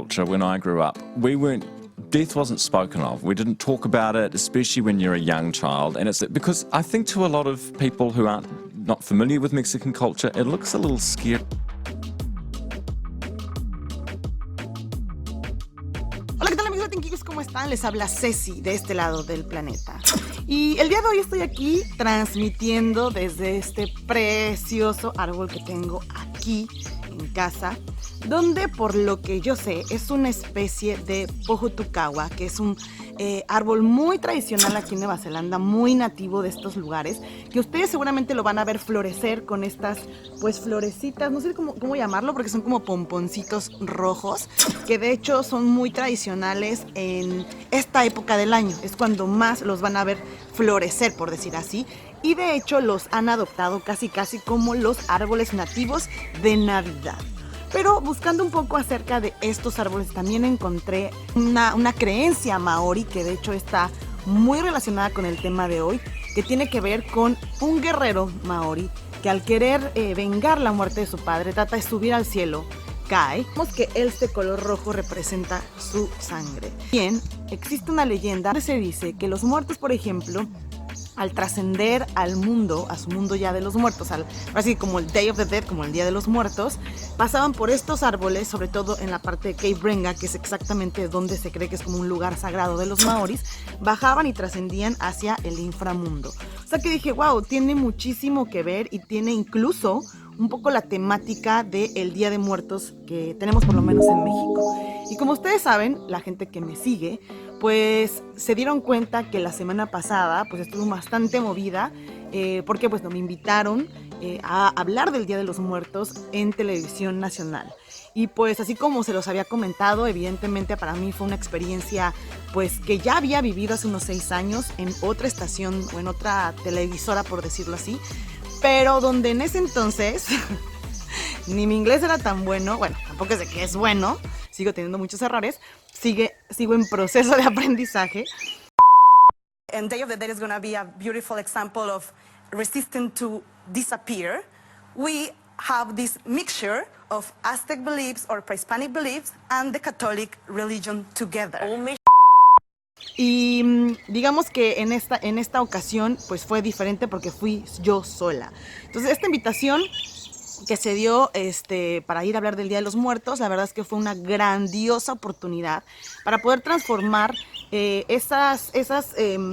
culture when I grew up, death wasn't spoken of. We didn't talk about it, especially when you're a young child. And it's because I think to a lot of people who aren't not familiar with Mexican culture, it looks a little scary. Hola, ¿qué tal amigos Latin Kiwis? ¿Cómo están? Les habla Ceci de este lado del planeta. Y el día de hoy estoy aquí transmitiendo desde este precioso árbol que tengo aquí en casa, donde por lo que yo sé es una especie de pohutucawa, que es un árbol muy tradicional aquí en Nueva Zelanda, muy nativo de estos lugares, que ustedes seguramente lo van a ver florecer con estas pues florecitas, no sé cómo llamarlo, porque son como pomponcitos rojos, que de hecho son muy tradicionales en esta época del año, es cuando más los van a ver florecer, por decir así, y de hecho los han adoptado casi como los árboles nativos de Navidad. Pero buscando un poco acerca de estos árboles también encontré una creencia maori que de hecho está muy relacionada con el tema de hoy, que tiene que ver con un guerrero maori que al querer vengar la muerte de su padre trata de subir al cielo, cae. Vemos que este color rojo representa su sangre. Bien, existe una leyenda donde se dice que los muertos, por ejemplo, al trascender al mundo, a su mundo ya de los muertos, así como el Day of the Dead, como el Día de los Muertos, pasaban por estos árboles, sobre todo en la parte de Cape Brenga, que es exactamente donde se cree que es como un lugar sagrado de los maoris, bajaban y trascendían hacia el inframundo. O sea que dije, wow, tiene muchísimo que ver y tiene incluso un poco la temática del Día de Muertos que tenemos por lo menos en México. Y como ustedes saben, la gente que me sigue, pues se dieron cuenta que la semana pasada pues estuvo bastante movida porque pues me invitaron a hablar del Día de los Muertos en televisión nacional. Y pues así como se los había comentado, evidentemente para mí fue una experiencia pues que ya había vivido hace unos 6 años en otra estación o en otra televisora, por decirlo así, pero donde en ese entonces ni mi inglés era tan bueno, bueno, tampoco es de que es bueno, sigo teniendo muchos errores, sigo en proceso de aprendizaje. And Day of the Dead is going to be a beautiful example of resisting to disappear. We have this mixture of Aztec beliefs or pre-Hispanic beliefs and the Catholic religion together. Y digamos que en esta ocasión pues fue diferente porque fui yo sola. Entonces esta invitación que se dio para ir a hablar del Día de los Muertos, la verdad es que fue una grandiosa oportunidad para poder transformar esas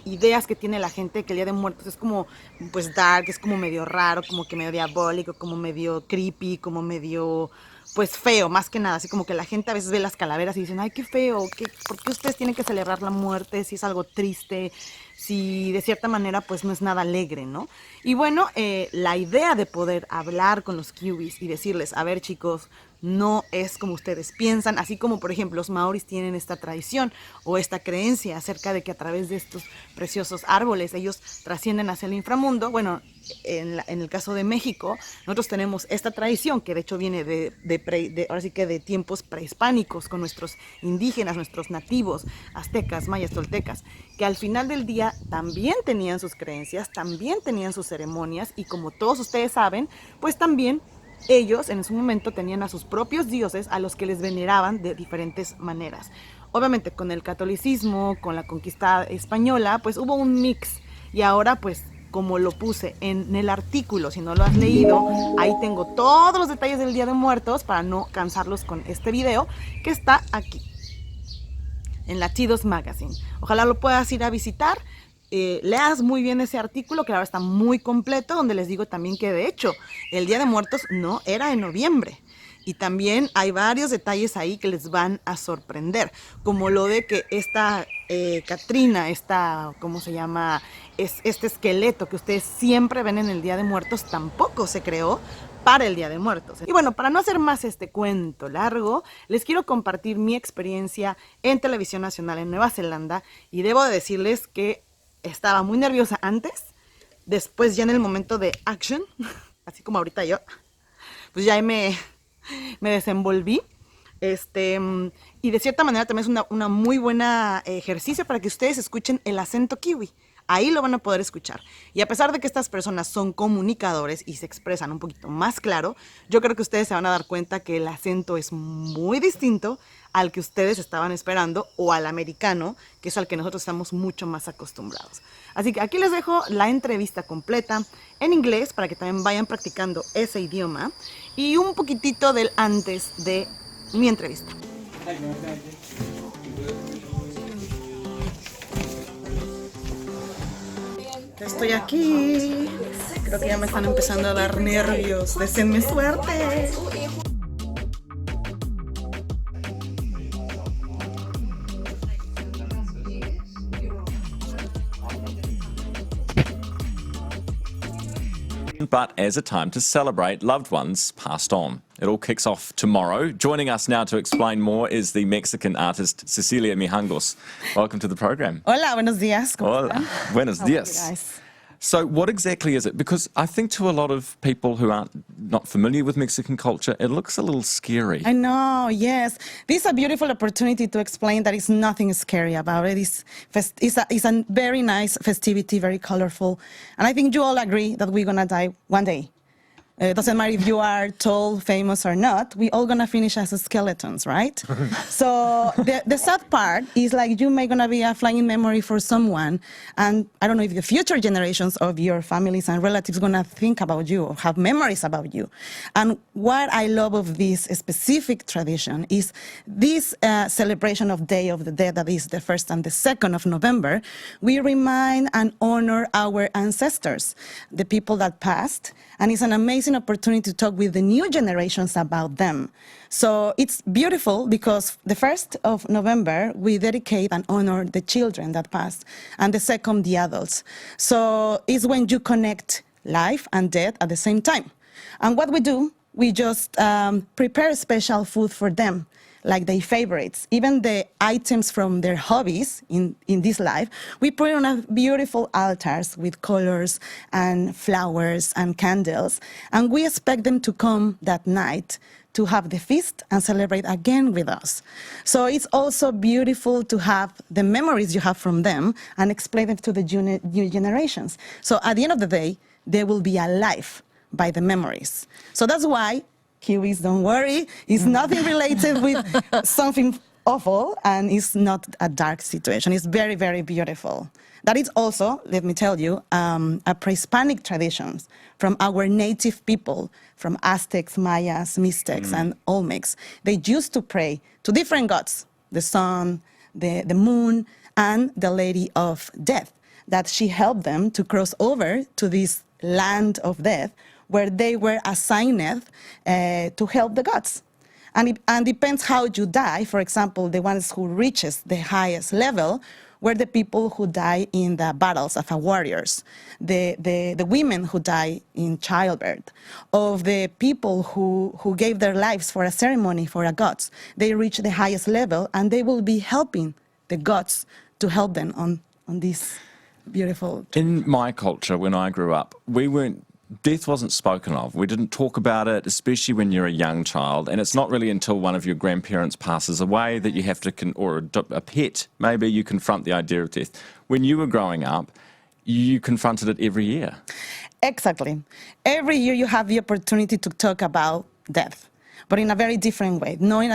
ideas que tiene la gente, que el Día de Muertos es como pues dark, es como medio raro, como que medio diabólico, como medio creepy, como medio pues feo, más que nada, así como que la gente a veces ve las calaveras y dicen, ay, qué feo, ¿por qué ustedes tienen que celebrar la muerte si es algo triste, si de cierta manera pues no es nada alegre, ¿no? Y bueno, la idea de poder hablar con los kiwis y decirles, a ver chicos, no es como ustedes piensan, así como por ejemplo los maoris tienen esta tradición o esta creencia acerca de que a través de estos preciosos árboles ellos trascienden hacia el inframundo. Bueno, en el caso de México, nosotros tenemos esta tradición que de hecho viene ahora sí que de tiempos prehispánicos, con nuestros indígenas, nuestros nativos, aztecas, mayas, toltecas, que al final del día también tenían sus creencias, también tenían sus ceremonias y como todos ustedes saben, pues también ellos en su momento tenían a sus propios dioses a los que les veneraban de diferentes maneras. Obviamente con el catolicismo, con la conquista española, pues hubo un mix y ahora pues como lo puse en el artículo, si no lo has leído, ahí tengo todos los detalles del Día de Muertos para no cansarlos con este video que está aquí en Latidos Magazine. Ojalá lo puedas ir a visitar. Leas muy bien ese artículo que ahora está muy completo, donde les digo también que de hecho el Día de Muertos no era en noviembre y también hay varios detalles ahí que les van a sorprender, como lo de que esta Catrina, ¿cómo se llama? Este esqueleto que ustedes siempre ven en el Día de Muertos tampoco se creó para el Día de Muertos. Y bueno, para no hacer más este cuento largo, les quiero compartir mi experiencia en televisión nacional en Nueva Zelanda y debo de decirles que estaba muy nerviosa antes, después ya en el momento de action, así como ahorita yo, pues ya me desenvolví, y de cierta manera también es una muy buena ejercicio para que ustedes escuchen el acento kiwi. Ahí lo van a poder escuchar. Y a pesar de que estas personas son comunicadores y se expresan un poquito más claro, yo creo que ustedes se van a dar cuenta que el acento es muy distinto al que ustedes estaban esperando o al americano, que es al que nosotros estamos mucho más acostumbrados. Así que aquí les dejo la entrevista completa en inglés para que también vayan practicando ese idioma y un poquitito del antes de mi entrevista. Estoy aquí. Creo que ya me están empezando a dar nervios. Deseenme suerte. But as a time to celebrate loved ones passed on. It all kicks off tomorrow. Joining us now to explain more is the Mexican artist Cecilia Mijangos. Welcome to the program. Hola, buenos días. Hola, buenos días. So what exactly is it? Because I think to a lot of people who aren't not familiar with Mexican culture, it looks a little scary. I know, yes. This is a beautiful opportunity to explain that it's nothing scary about it. It's a very nice festivity, very colorful. And I think you all agree that we're going to die one day. It doesn't matter if you are tall, famous or not, we all gonna finish as skeletons, right? So the sad part is like you may gonna be a flying memory for someone, and I don't know if the future generations of your families and relatives gonna think about you or have memories about you. And what I love of this specific tradition is this celebration of Day of the Dead, that is the 1st and the 2nd of November, we remind and honor our ancestors, the people that passed, and it's an amazing opportunity to talk with the new generations about them. So it's beautiful because the 1st of November, we dedicate and honor the children that passed, and the 2nd, the adults. So it's when you connect life and death at the same time. And what we do, we just prepare special food for them, like their favorites, even the items from their hobbies in this life, we put on a beautiful altars with colors and flowers and candles, and we expect them to come that night to have the feast and celebrate again with us. So it's also beautiful to have the memories you have from them and explain them to the new generations. So at the end of the day, they will be alive by the memories. So that's why Kiwis, don't worry, it's nothing related with something awful, and it's not a dark situation. It's very, very beautiful. That is also, let me tell you, a pre-Hispanic tradition from our native people, from Aztecs, Mayas, Mixtecs, and Olmecs. They used to pray to different gods, the sun, the moon, and the Lady of Death, that she helped them to cross over to this land of death, where they were assigned to help the gods. And it depends how you die. For example, the ones who reaches the highest level were the people who die in the battles of warriors, the women who die in childbirth, of the people who gave their lives for a ceremony for a gods. They reach the highest level, and they will be helping the gods to help them on this beautiful. In my culture, when I grew up, death wasn't spoken of. We didn't talk about it, especially when you're a young child. And it's not really until one of your grandparents passes away that you have to, or a pet, maybe you confront the idea of death. When you were growing up, you confronted it every year. Exactly. Every year you have the opportunity to talk about death, but in a very different way. Not in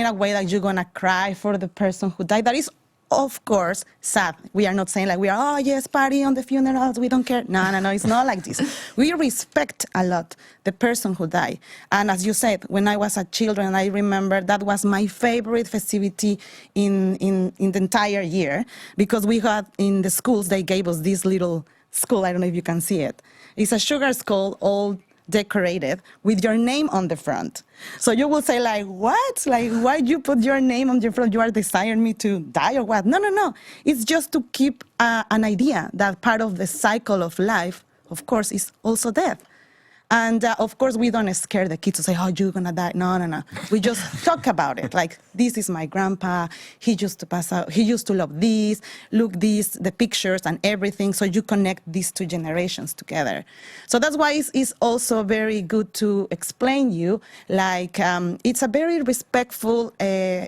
a way that you're going to cry for the person who died. That is, of course, sad. We are not saying like we are, oh yes, party on the funerals, we don't care. No, it's not like this. We respect a lot the person who died. And as you said, when I was a child, I remember that was my favorite festivity in the entire year, because we had in the schools, they gave us this little skull. I don't know if you can see it. It's a sugar skull, all decorated with your name on the front. So you will say like, what? Like, why you put your name on your front? You are desiring me to die or what? No. It's just to keep an idea that part of the cycle of life, of course, is also death. And of course, we don't scare the kids to say, oh, you're going to die. No. We just talk about it. Like, this is my grandpa. He used to pass out. He used to love this. Look, the pictures and everything. So you connect these two generations together. So that's why it's also very good to explain you, like, it's a very respectful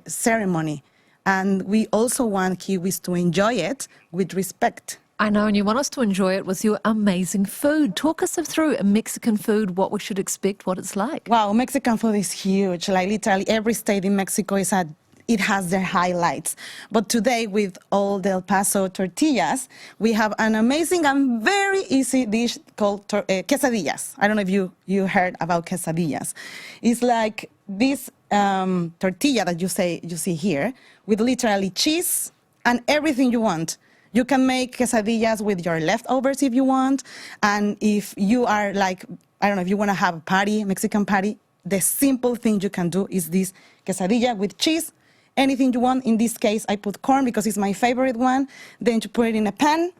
ceremony. And we also want Kiwis to enjoy it with respect I know, and you want us to enjoy it with your amazing food. Talk us through Mexican food, what we should expect, what it's like. Wow, Mexican food is huge. Like literally every state in Mexico it has their highlights. But today, with all the El Paso tortillas, we have an amazing and very easy dish called quesadillas. I don't know if you heard about quesadillas. It's like this tortilla that you see here with literally cheese and everything you want. You can make quesadillas with your leftovers if you want. And if you are like, I don't know, if you want to have a party, Mexican party, the simple thing you can do is this quesadilla with cheese, anything you want. In this case, I put corn because it's my favorite one. Then you put it in a pan,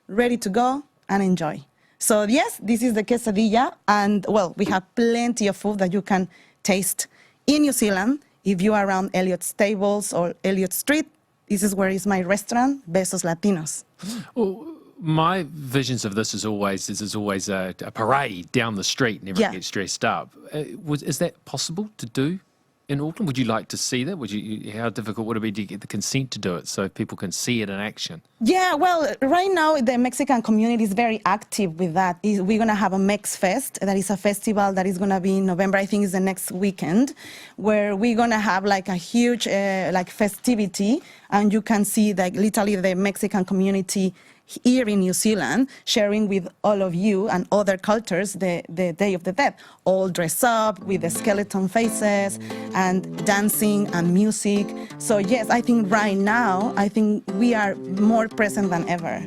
ready to go and enjoy. So yes, this is the quesadilla. And well, we have plenty of food that you can taste in New Zealand. If you are around Elliot Stables or Elliot Street, this is where is my restaurant, Besos Latinos. Well, my visions of this is always a parade down the street and everyone gets dressed up. Is that possible to do in Auckland? Would you like to see that? How difficult would it be to get the consent to do it so people can see it in action? Yeah, well, right now the Mexican community is very active with that. We're going to have a Mex Fest. That is a festival that is going to be in November. I think it's the next weekend, where we're going to have like a huge festivity, and you can see like literally the Mexican community here in New Zealand sharing with all of you and other cultures the Day of the Dead, all dressed up with the skeleton faces and dancing and music. So yes, I think right now, we are more present than ever.